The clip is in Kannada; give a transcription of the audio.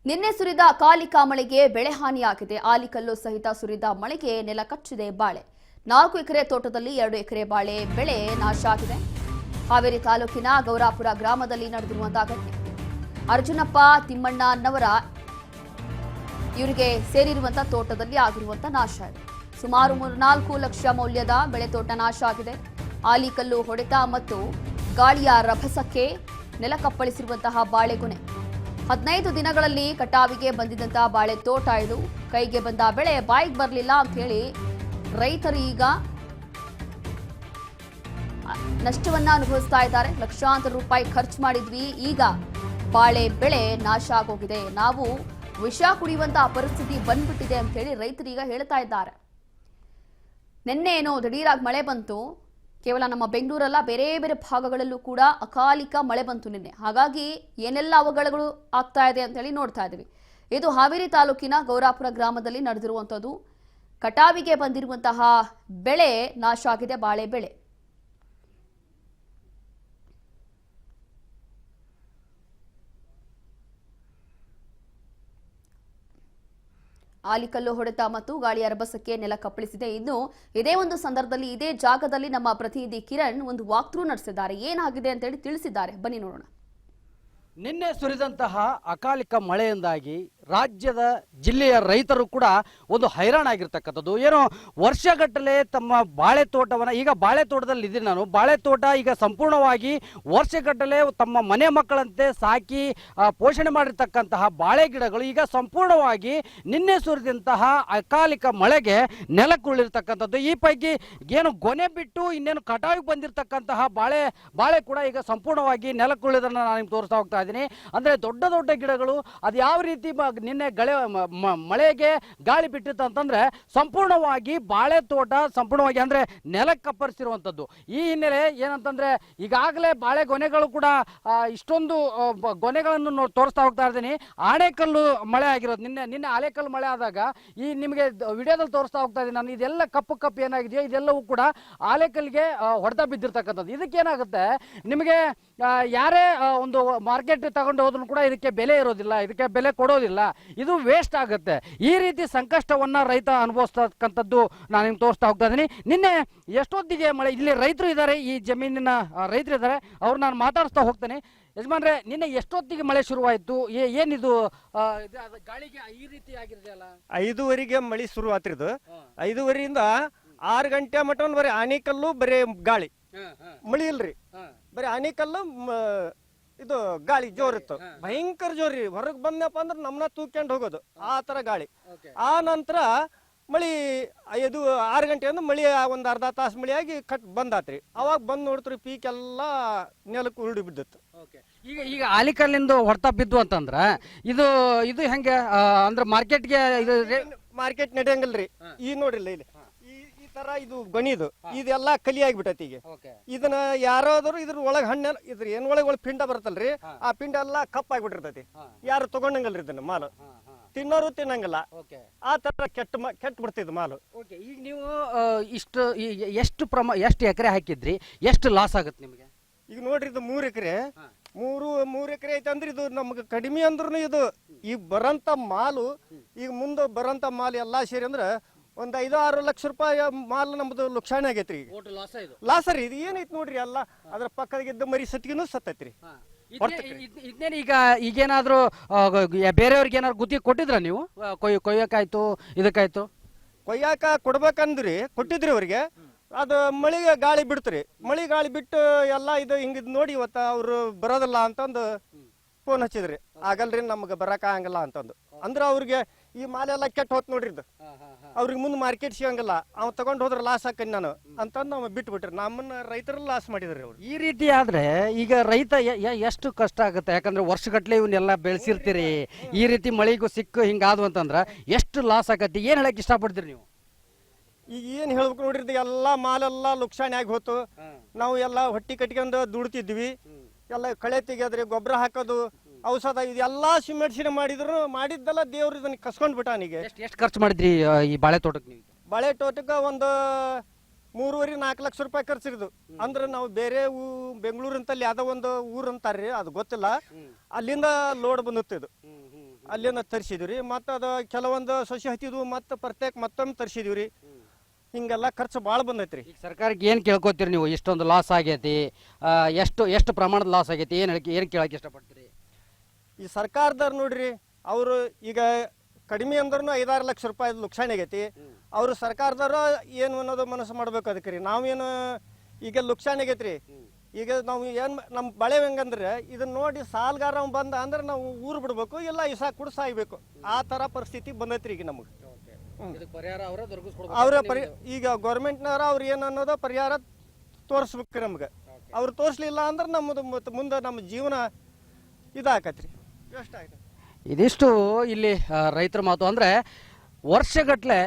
ನಿನ್ನೆ ಸುರಿದ ಅಕಾಲಿಕ ಮಳೆಗೆ ಬೆಳೆ ಹಾನಿಯಾಗಿದೆ. ಆಲಿಕಲ್ಲು ಸಹಿತ ಸುರಿದ ಮಳೆಗೆ ನೆಲ ಕಚ್ಚಿದೆ ಬಾಳೆ. 4 ಎಕರೆ ತೋಟದಲ್ಲಿ 2 ಎಕರೆ ಬಾಳೆ ಬೆಳೆ ನಾಶ ಆಗಿದೆ. ಹಾವೇರಿ ತಾಲೂಕಿನ ಗೌರಾಪುರ ಗ್ರಾಮದಲ್ಲಿ ನಡೆದಿರುವಂತಹ ಘಟನೆ. ಅರ್ಜುನಪ್ಪ ತಿಮ್ಮಣ್ಣ ಅನ್ನವರ ಇವರಿಗೆ ಸೇರಿರುವಂತಹ ತೋಟದಲ್ಲಿ ಆಗಿರುವಂತಹ ನಾಶ ಇದೆ. ಸುಮಾರು 4 ಲಕ್ಷ ಮೌಲ್ಯದ ಬೆಳೆ ತೋಟ ನಾಶ ಆಗಿದೆ. ಆಲಿಕಲ್ಲು ಹೊಡೆತ ಮತ್ತು ಗಾಳಿಯ ರಭಸಕ್ಕೆ ನೆಲ ಕಪ್ಪಳಿಸಿರುವಂತಹ ಬಾಳೆಗೊನೆ. 15 ದಿನಗಳಲ್ಲಿ ಕಟಾವಿಗೆ ಬಂದಿದ್ದಂತಹ ಬಾಳೆ ತೋಟ ಇದು. ಕೈಗೆ ಬಂದ ಬೆಳೆ ಬಾಯಿಗೆ ಬರಲಿಲ್ಲ ಅಂತ ಹೇಳಿ ರೈತರು ಈಗ ನಷ್ಟವನ್ನ ಅನುಭವಿಸ್ತಾ ಇದ್ದಾರೆ. ಲಕ್ಷಾಂತರ ರೂಪಾಯಿ ಖರ್ಚು ಮಾಡಿದ್ವಿ, ಈಗ ಬಾಳೆ ಬೆಳೆ ನಾಶ ಆಗೋಗಿದೆ, ನಾವು ವಿಷ ಕುಡಿಯುವಂತಹ ಪರಿಸ್ಥಿತಿ ಬಂದ್ಬಿಟ್ಟಿದೆ ಅಂತ ಹೇಳಿ ರೈತರೀಗ ಹೇಳ್ತಾ ಇದ್ದಾರೆ. ನಿನ್ನೆ ಏನೋ ದಿಢೀರಾಗಿ ಮಳೆ ಬಂತು. ಕೇವಲ ನಮ್ಮ ಬೆಂಗಳೂರಲ್ಲ, ಬೇರೆ ಬೇರೆ ಭಾಗಗಳಲ್ಲೂ ಕೂಡ ಅಕಾಲಿಕ ಮಳೆ ಬಂತು ನಿನ್ನೆ. ಹಾಗಾಗಿ ಏನೆಲ್ಲ ಅವಘಡಗಳು ಆಗ್ತಾ ಇದೆ ಅಂತ ಹೇಳಿ ನೋಡ್ತಾ ಇದ್ದೀವಿ. ಇದು ಹಾವೇರಿ ತಾಲೂಕಿನ ಗೌರಾಪುರ ಗ್ರಾಮದಲ್ಲಿ ನಡೆದಿರುವಂಥದ್ದು. ಕಟಾವಿಗೆ ಬಂದಿರುವಂತಹ ಬೆಳೆ ನಾಶ ಆಗಿದೆ, ಬಾಳೆ ಬೆಳೆ. ಆಲಿಕಲ್ಲು ಹೊಡೆತ ಮತ್ತು ಗಾಳಿಯ ರಭಸಕ್ಕೆ ನೆಲ ಕಪ್ಪಳಿಸಿದೆ. ಇನ್ನು ಇದೇ ಒಂದು ಸಂದರ್ಭದಲ್ಲಿ ಇದೇ ಜಾಗದಲ್ಲಿ ನಮ್ಮ ಪ್ರತಿನಿಧಿ ಕಿರಣ್ ಒಂದು ವಾಕ್ ಥ್ರೂ ನಡೆಸಿದ್ದಾರೆ. ಏನಾಗಿದೆ ಅಂತ ಹೇಳಿ ತಿಳಿಸಿದ್ದಾರೆ, ಬನ್ನಿ ನೋಡೋಣ. ನಿನ್ನೆ ಸುರಿದಂತಹ ಅಕಾಲಿಕ ಮಳೆಯಿಂದಾಗಿ ರಾಜ್ಯದ ಜಿಲ್ಲೆಯ ರೈತರು ಕೂಡ ಒಂದು ಹೈರಾಣಾಗಿರ್ತಕ್ಕಂಥದ್ದು. ಏನೋ ವರ್ಷಗಟ್ಟಲೆ ತಮ್ಮ ಬಾಳೆ ತೋಟವನ್ನು, ಈಗ ಬಾಳೆ ತೋಟದಲ್ಲಿ ಇದ್ದೀನಿ ನಾನು, ಬಾಳೆ ತೋಟ ಈಗ ಸಂಪೂರ್ಣವಾಗಿ ವರ್ಷಗಟ್ಟಲೆ ತಮ್ಮ ಮನೆ ಮಕ್ಕಳಂತೆ ಸಾಕಿ ಪೋಷಣೆ ಮಾಡಿರ್ತಕ್ಕಂತಹ ಬಾಳೆ ಗಿಡಗಳು ಈಗ ಸಂಪೂರ್ಣವಾಗಿ ನಿನ್ನೆ ಸುರಿದಂತಹ ಅಕಾಲಿಕ ಮಳೆಗೆ ನೆಲಕ್ಕುರುಳಿರ್ತಕ್ಕಂಥದ್ದು. ಈ ಪೈಕಿ ಏನು ಗೊನೆ ಬಿಟ್ಟು ಇನ್ನೇನು ಕಟಾವಿಗೆ ಬಂದಿರತಕ್ಕಂತಹ ಬಾಳೆ ಕೂಡ ಈಗ ಸಂಪೂರ್ಣವಾಗಿ ನೆಲಕ್ಕುರುಳಿದನ್ನು ನಾನು ನಿಮ್ಗೆ ತೋರಿಸ್ತಾ ಹೋಗ್ತಾ ಇದ್ದೀನಿ. ಅಂದರೆ ದೊಡ್ಡ ದೊಡ್ಡ ಗಿಡಗಳು ಅದು ಯಾವ ರೀತಿ ನಿನ್ನೆ ಮಳೆಗೆ ಗಾಳಿ ಬಿಟ್ಟಿತ್ತು ಅಂತಂದ್ರೆ ಸಂಪೂರ್ಣವಾಗಿ ಬಾಳೆ ತೋಟ ಸಂಪೂರ್ಣವಾಗಿ ಅಂದ್ರೆ ನೆಲಕ್ಕೆ ಕಪ್ಪರಿಸಿರುವಂಥದ್ದು. ಈ ಹಿನ್ನೆಲೆ ಏನಂತಂದ್ರೆ ಈಗಾಗಲೇ ಬಾಳೆ ಗೊನೆಗಳು ಕೂಡ ಇಷ್ಟೊಂದು ಗೊನೆಗಳನ್ನು ತೋರಿಸ್ತಾ ಹೋಗ್ತಾ ಇದ್ದೀನಿ. ಆಣೆಕಲ್ಲು ಮಳೆ ಆಗಿರೋದು ನಿನ್ನೆ ಆಣೆಕಲ್ಲು ಮಳೆ ಆದಾಗ ಈ ನಿಮಗೆ ವಿಡಿಯೋದಲ್ಲಿ ತೋರಿಸ್ತಾ ಹೋಗ್ತಾ ಇದ್ದೀನಿ ನಾನು. ಇದೆಲ್ಲ ಕಪ್ಪು ಏನಾಗಿದೆಯೋ ಇದೆಲ್ಲವೂ ಕೂಡ ಆಣೆಕಲ್ಲಿಗೆ ಹೊಡೆತ ಬಿದ್ದಿರ್ತಕ್ಕಂಥದ್ದು. ಇದಕ್ಕೇನಾಗುತ್ತೆ, ನಿಮಗೆ ಯಾರೇ ಒಂದು ಮಾರ್ಕೆಟ್ ತಗೊಂಡು ಹೋದ್ರು ಕೂಡ ಇದಕ್ಕೆ ಬೆಲೆ ಇರೋದಿಲ್ಲ, ಇದಕ್ಕೆ ಬೆಲೆ ಕೊಡೋದಿಲ್ಲ, ಇದು ವೇಸ್ಟ್ ಆಗುತ್ತೆ. ಈ ರೀತಿ ಸಂಕಷ್ಟವನ್ನ ರೈತ ಅನುಭವಿಸ್ತಕ್ಕಂಥದ್ದು ನಾನು ನಿಮ್ಗೆ ತೋರಿಸ್ತಾ ಹೋಗ್ತಾ ಇದ್ದೀನಿ. ನಿನ್ನೆ ಎಷ್ಟೊತ್ತಿಗೆ ಮಳೆ, ಇಲ್ಲಿ ರೈತರು ಇದ್ದಾರೆ, ಈ ಜಮೀನಿನ ರೈತರು ಇದ್ದಾರೆ, ಅವ್ರು ನಾನು ಮಾತಾಡಿಸ್ತಾ ಹೋಗ್ತೇನೆ. ಯಜಮಾನ್ರೆ, ನಿನ್ನೆ ಎಷ್ಟೊತ್ತಿಗೆ ಮಳೆ ಶುರುವಾಯಿತು? ಏನಿದು ಗಾಳಿಗೆ ಈ ರೀತಿ ಆಗಿದೆಯಲ್ಲ? 5:30ಗೆ ಮಳೆ ಶುರು ಆತ್ರಿದು. 5:30ರಿಂದ 6 ಗಂಟೆ ಮಟ್ಟ ಬರೀ ಆನಿಕಲ್ಲು, ಬರೀ ಗಾಳಿ, ಮಳಿ ಇಲ್ರಿ, ಬರೀ ಆನಿಕಲ್ಲು, ಇದು ಗಾಳಿ ಜೋರಿತ್ತು, ಭಯಂಕರ ಜೋರಿ. ಹೊರಗೆ ಬಂದಪ್ಪ ಅಂದ್ರೆ ನಮ್ಮನ್ನ ತೂಕೊಂಡು ಹೋಗೋದು ಆ ತರ ಗಾಳಿ. ಆ ನಂತರ ಮಳಿ 6 ಗಂಟೆಯಿಂದ ಮಳಿ ಒಂದು ಅರ್ಧ ತಾಸು ಮಳಿ ಆಗಿ ಬಂದಾತ್ರಿ. ಅವಾಗ ಬಂದ್ ನೋಡ್ತ್ರಿ ಪೀಕ್ ಎಲ್ಲ ನೆಲಕ್ಕೆ ಉರುಳಿ ಬಿದ್ದಿತ್ತು. ಈಗ ಆಲಿಕಲ್ಲಿಂದ ಹೊಡ್ತಾ ಬಿದ್ದು ಅಂತಂದ್ರ ಇದು ಹೆಂಗೆ ಅಂದ್ರೆ ಮಾರ್ಕೆಟ್ಗೆ ಮಾರ್ಕೆಟ್ ನಡೆಯಂಗಿಲ್ರಿ. ಈಗ ನೋಡ್ರಿಲ್ಲ ಇಲ್ಲಿ ತರ ಇದು ಗಣಿದು ಇದೆಲ್ಲ ಕಲಿ ಆಗಿಬಿಟ್ಟೈತಿ. ಈಗ ಇದನ್ನ ಯಾರಾದ್ರು ಇದ್ರ ಒಳಗ್ ಹಣ್ಣೆಲ್ಲ ಇದ್ರ ಏನ್ ಒಳಗ್ ಪಿಂಡ ಬರ್ತಲ್ರಿ, ಆ ಪಿಂಡ ಎಲ್ಲ ಕಪ್ ಆಗಿಬಿಟ್ಟಿರ್ತೈತಿ. ಯಾರು ತಗೊಂಡಂಗಲ್ರಿ ಇದನ್ನ ಮಾಲು, ತಿನ್ನೋರು ತಿನ್ನಂಗಿಲ್ಲ. ಆ ತರ ಕೆಟ್ಟ ಬಿಡ್ತಿದ್ ಮಾಲು. ಈಗ ನೀವು ಎಷ್ಟು ಎಕರೆ ಹಾಕಿದ್ರಿ, ಎಷ್ಟು ಲಾಸ್ ಆಗುತ್ತೆ ನಿಮ್ಗೆ? ಈಗ ನೋಡ್ರಿ, ಇದು 3 ಎಕರೆ, 3 ಎಕರೆ ಐತೆ ಅಂದ್ರೆ ಇದು ನಮ್ಗೆ ಕಡಿಮೆ ಅಂದ್ರೂ ಇದು ಈಗ ಬರಂತ ಮಾಲು, ಈಗ ಮುಂದೆ ಬರಂತ ಮಾಲ್ ಎಲ್ಲಾ ಸೇರಿ ಅಂದ್ರೆ ಒಂದ್ 5-6 ಲಕ್ಷ ರೂಪಾಯಿ ಮಾಲ್ ನಮ್ದು ಲುಕ್ಷಾಣಿ ಆಗೈತ್ರಿ. ಲಾಸ್ ರೀ. ಇದು ಏನೈತಿ ನೋಡ್ರಿ, ಎಲ್ಲ ಅದ್ರ ಪಕ್ಕದಾಗಿದ್ದ ಮರಿ ಸತ್ಗಿನೂ ಸತ್ತೈತ್ರಿ. ಈಗೇನಾದ್ರು ಬೇರೆಯವ್ರಿಗೆ ಏನಾದ್ರು ಗುತ್ತಿಗೆ ಕೊಟ್ಟಿದ್ರ ನೀವು? ಕೊಯ್ಯಕಾಯ್ತು, ಇದಕ್ಕಾಯ್ತು ಕೊಯ್ಯಾಕ ಕೊಡ್ಬೇಕಂದ್ರಿ, ಕೊಟ್ಟಿದ್ರಿ ಅವ್ರಿಗೆ. ಅದು ಮಳಿಗೆ ಗಾಳಿ ಬಿಡ್ತ್ರಿ. ಮಳಿ ಗಾಳಿ ಬಿಟ್ಟು ಎಲ್ಲ ಇದು ಹಿಂಗಿದ್ ನೋಡಿ ಇವತ್ತ ಅವ್ರು ಬರೋದಿಲ್ಲ ಅಂತಂದು ಫೋನ್ ಹಚ್ಚಿದ್ರಿ. ಆಗಲ್ರಿ, ನಮ್ಗೆ ಬರಕ ಆಗಂಗಿಲ್ಲ ಅಂತಂದು. ಅಂದ್ರೆ ಅವ್ರಿಗೆ ಈ ಮಾಲೆಲ್ಲ ಕೆಟ್ಟ ಹೋತ್ ನೋಡ್ರಿ, ಇದು ಅವ್ರಿಗೆ ಮುಂದೆ ಮಾರ್ಕೆಟ್ ಸಿಗಂಗಿಲ್ಲ, ಅವ್ ತಗೊಂಡ್ ಹೋದ್ರ ಲಾಸ್ ಹಾಕಿ ನಾನು ಅಂತಂದು ನಾವು ಬಿಟ್ಬಿಟ್ರಿ. ನಮ್ಮನ್ನ ರೈತರು ಲಾಸ್ ಮಾಡಿದ್ರಿ ಅವ್ರು. ಈ ರೀತಿ ಆದ್ರೆ ಈಗ ರೈತ ಎಷ್ಟು ಕಷ್ಟ ಆಗುತ್ತೆ? ಯಾಕಂದ್ರೆ ವರ್ಷಗಟ್ಲೆ ಇವನ್ನೆಲ್ಲ ಬೆಳೆಸಿರ್ತೀರಿ, ಈ ರೀತಿ ಮಳಿಗೂ ಸಿಕ್ಕು ಹಿಂಗಾದ್ವು ಅಂತಂದ್ರ ಎಷ್ಟು ಲಾಸ್ ಆಗತ್ತೆ? ಏನ್ ಹೇಳಕ್ ಇಷ್ಟಪಡ್ತೀರಿ ನೀವು? ಈಗ ಏನ್ ಹೇಳ್ಬೇಕು ನೋಡ್ರಿ, ಎಲ್ಲಾ ಮಾಲೆಲ್ಲ ಲುಕ್ಷಾಣಿ ಆಗಿ ಹೋತು. ನಾವು ಎಲ್ಲ ಹೊಟ್ಟಿ ಕಟ್ಕೊಂಡು ದುಡ್ತಿದ್ವಿ, ಎಲ್ಲ ಕಳೆ ತೆಗಿಯೋದ್ರಿ, ಗೊಬ್ಬರ ಹಾಕೋದು, ಔಷಧ, ಇದೆಲ್ಲಾ ಸಿಮೆಂಟ್ ಮಾಡಿದ್ರು ಮಾಡಿದ್ದೆಲ್ಲ ದೇವ್ರ ಇದನ್ನ ಕಸ್ಕೊಂಡ್ ಬಿಟ್ಟಾನಿಗೆ. ಎಷ್ಟು ಖರ್ಚು ಮಾಡಿದ್ರಿ ಈ ಬಾಳೆ ತೋಟಕ್ಕೆ? ಬಾಳೆ ತೋಟಕ್ಕೆ ಒಂದು 3-4 ಲಕ್ಷ ರೂಪಾಯಿ ಖರ್ಚಿರಿದು. ಅಂದ್ರೆ ನಾವು ಬೇರೆ ಬೆಂಗಳೂರಿಂತಲ್ಲಿ ಯಾವ್ದೋ ಒಂದು ಊರು ಅಂತಾರ್ರಿ, ಅದು ಗೊತ್ತಿಲ್ಲ, ಅಲ್ಲಿಂದ ಲೋಡ್ ಬಂದಿತ್ತು ಇದು. ಅಲ್ಲಿಂದ ತರಿಸಿದ್ವಿ ರೀ. ಮತ್ತು ಅದು ಕೆಲವೊಂದು ಸಸಿ ಹತ್ತಿದ್ವು ಮತ್ತು ಪ್ರತ್ಯೇಕ ಮತ್ತೊಮ್ಮೆ ತರಿಸಿದ್ವಿ ರೀ. ಹಿಂಗೆಲ್ಲ ಖರ್ಚು ಭಾಳ ಬಂದೈತ್ರಿ. ಈಗ ಸರ್ಕಾರಕ್ಕೆ ಏನು ಕೇಳ್ಕೊತೀರಿ ನೀವು? ಇಷ್ಟೊಂದು ಲಾಸ್ ಆಗೈತಿ, ಎಷ್ಟು ಪ್ರಮಾಣದ ಲಾಸ್ ಆಗೈತಿ, ಏನು ಕೇಳಕ್ಕೆ ಇಷ್ಟಪಡ್ತೀರಿ? ಈ ಸರ್ಕಾರದವ್ರು ನೋಡ್ರಿ, ಅವರು ಈಗ ಕಡಿಮೆ ಅಂದ್ರೂ 5-6 ಲಕ್ಷ ರೂಪಾಯಿ ನುಕ್ಸಾನ್ ಆಗೈತಿ. ಅವರು ಸರ್ಕಾರದವರು ಏನು ಅನ್ನೋದು ಮನಸ್ಸು ಮಾಡ್ಬೇಕು ಅದಕ್ಕೆ ರೀ. ನಾವೇನು ಈಗ ನುಕ್ಸಾನ್ ಆಗೈತ್ರಿ. ಈಗ ನಾವು ಏನು ನಮ್ಮ ಬಳೆ ಹೆಂಗಂದ್ರೆ ಇದನ್ನ ನೋಡಿ ಸಾಲ್ಗಾರ ಬಂದ ಅಂದ್ರೆ ನಾವು ಊರು ಬಿಡ್ಬೇಕು, ಇಲ್ಲ ಇಸ ಕೂಡ ಸಾಯ್ಬೇಕು. ಆ ಥರ ಪರಿಸ್ಥಿತಿ ಬಂದೈತ್ರಿ ಈಗ ನಮಗೆ. ಅವರ ಈಗ ಗೌರ್ಮೆಂಟ್ನವ್ರ ಅವ್ರು ಏನು ಅನ್ನೋದು ಪರಿಹಾರ ತೋರಿಸ್ಬೇಕು ನಮ್ಗೆ. ಅವ್ರು ತೋರಿಸ್ಲಿಲ್ಲ ಅಂದ್ರೆ ನಮ್ಮದು ಮುಂದೆ ನಮ್ಮ ಜೀವನ ಇದಾಕತ್ರಿ, ಎಷ್ಟಾಯ್ತು. ಇದಿಷ್ಟು ಇಲ್ಲಿ ರೈತರ ಮಾತು. ಅಂದರೆ ವರ್ಷಗಟ್ಟಲೆ